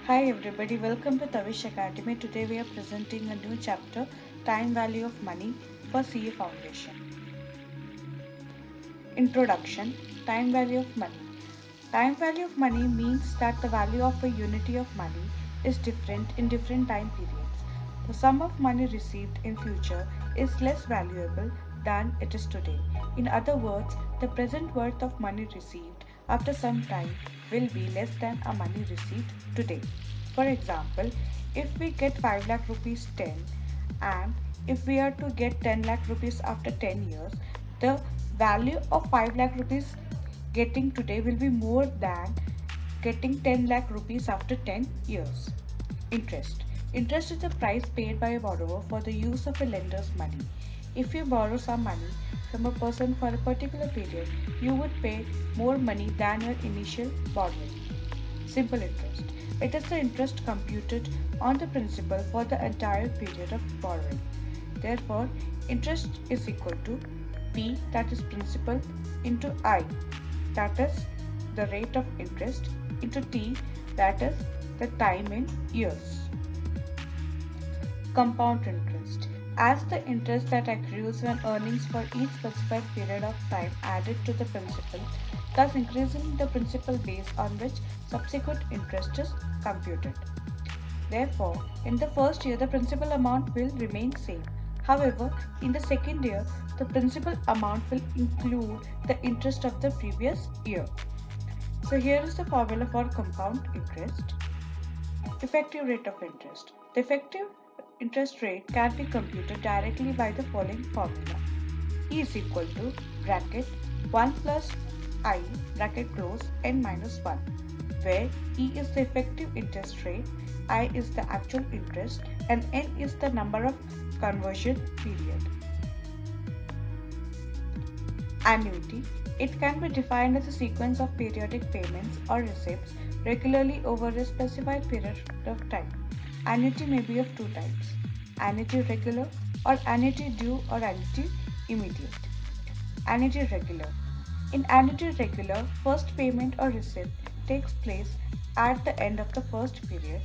Hi everybody, welcome to Tavish Academy. Today we are presenting a new chapter, Time Value of Money for CA Foundation. Introduction, Time Value of Money. Time value of money means that the value of a unity of money is different in different time periods. The sum of money received in future is less valuable than it is today. In other words, the present worth of money received after some time will be less than a money received today. For example, if we get 5 lakh rupees 10 and if we are to get 10 lakh rupees after 10 years, the value of 5 lakh rupees getting today will be more than getting 10 lakh rupees after 10 years. Interest. Interest is the price paid by a borrower for the use of a lender's money. If you borrow some money from a person for a particular period, you would pay more money than your initial borrowing. Simple interest. It is the interest computed on the principal for the entire period of borrowing. Therefore, interest is equal to P, that is principal, into I, that is the rate of interest, into T, that is the time in years. Compound interest. As the interest that accrues when earnings for each specified period of time added to the principal, thus increasing the principal base on which subsequent interest is computed. Therefore, in the first year the principal amount will remain same. However, in the second year the principal amount will include the interest of the previous year. So here is the formula for compound interest. Effective rate of interest. The effective interest rate can be computed directly by the following formula. E is equal to bracket 1 plus I bracket close n minus 1, where E is the effective interest rate, I is the actual interest, and n is the number of conversion period. Annuity. It can be defined as a sequence of periodic payments or receipts regularly over a specified period of time. Annuity may be of two types: annuity regular or annuity due or annuity immediate. Annuity regular. In annuity regular, first payment or receipt takes place at the end of the first period,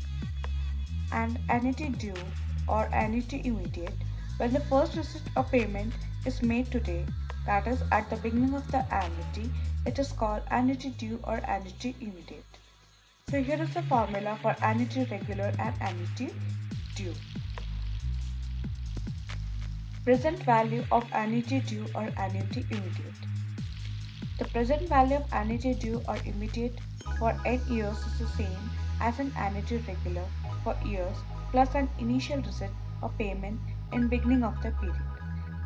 and annuity due or annuity immediate when the first receipt or payment is made today, that is at the beginning of the annuity, it is called annuity due or annuity immediate. So here is the formula for annuity regular and annuity due. Present value of annuity due or annuity immediate. The present value of annuity due or immediate for n years is the same as an annuity regular for years plus an initial receipt or payment in beginning of the period.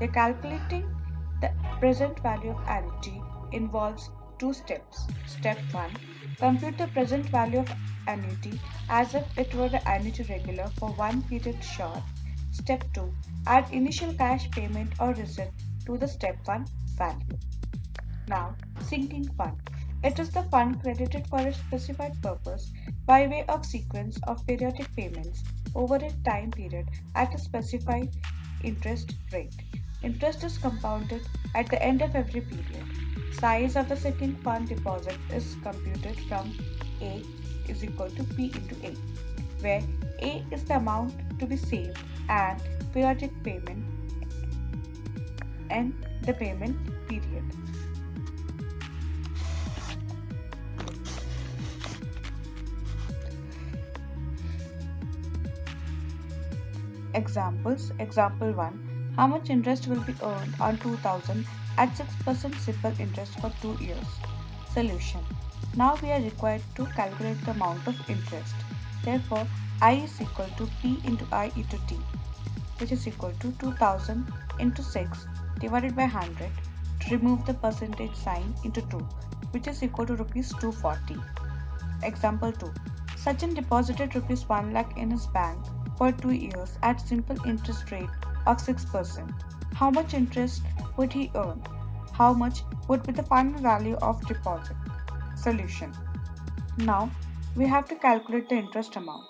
The calculating the present value of annuity involves two steps. Step 1. Compute the present value of annuity as if it were the annuity regular for one period short. Step 2. Add initial cash payment or receipt to the step 1 value. Now, sinking fund. It is the fund credited for a specified purpose by way of sequence of periodic payments over a time period at a specified interest rate. Interest is compounded at the end of every period. Size of the sinking fund deposit is computed from A is equal to P into A, where A is the amount to be saved and periodic payment and the payment period. Examples. Example 1. How much interest will be earned on 2000 at 6% simple interest for 2 years? Solution. Now we are required to calculate the amount of interest. Therefore, I is equal to P into I into T, which is equal to 2000 into 6 divided by 100 to remove the percentage sign into 2, which is equal to rupees 240. Example 2. Sachin deposited rupees 1 lakh in his bank for 2 years at simple interest rate of 6%. How much interest would he earn? How much would be the final value of deposit? Solution. Now we have to calculate the interest amount.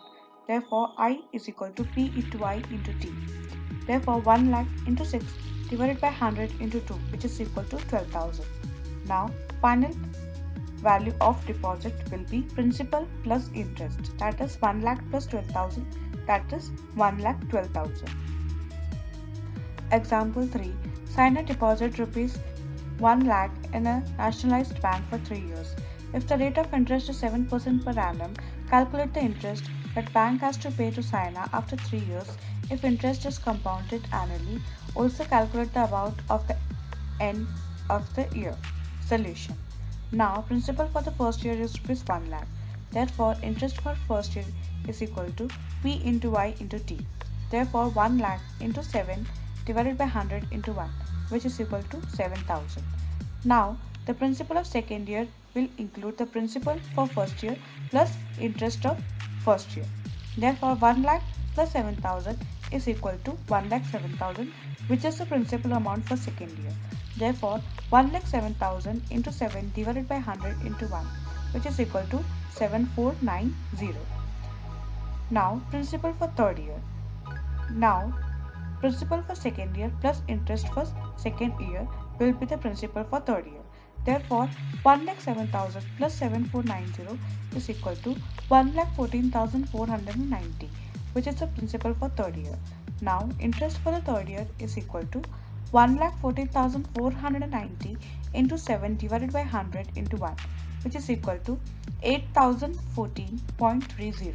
Therefore, I is equal to P into I into T. Therefore, 1 lakh into 6 divided by 100 into 2, which is equal to 12,000. Now, final value of deposit will be principal plus interest, that is 1 lakh plus 12,000, that is 1 lakh 12,000. Example 3. Sign a deposit rupees 1 lakh in a nationalized bank for 3 years. If the rate of interest is 7% per annum, calculate the interest that bank has to pay to Sina after 3 years. If interest is compounded annually, also calculate the amount of the end of the year. Solution. Now, principal for the first year is rupees 1 lakh. Therefore, interest for first year is equal to P into Y into T. Therefore, 1 lakh into 7 divided by 100 into 1, which is equal to 7,000. Now, the principal of second year will include the principal for first year plus interest of first year. Therefore, 1 lakh plus 7,000 is equal to 1 lakh 7,000, which is the principal amount for second year. Therefore, 1 lakh 7,000 into 7 divided by 100 into 1, which is equal to 7490. Now, principal for third year. Now, principal for second year plus interest for second year will be the principal for third year. Therefore, 1,07,000 plus 7490 is equal to 1,14,490, which is the principal for third year. Now, interest for the third year is equal to 1,14,490 into 7 divided by 100 into 1, which is equal to 8,014.30.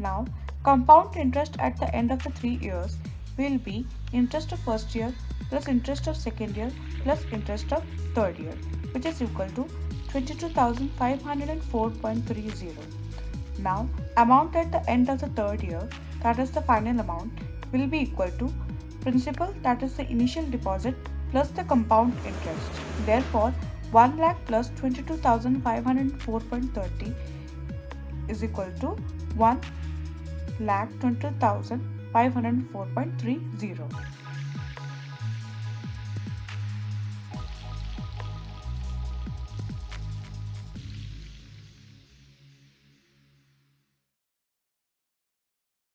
Now, compound interest at the end of the 3 years will be interest of first year plus interest of second year plus interest of third year, which is equal to 22,504.30. Now, amount at the end of the third year, that is the final amount, will be equal to principal, that is the initial deposit, plus the compound interest. Therefore, 1 lakh plus 22,504.30 is equal to 1 lakh 22,504.30.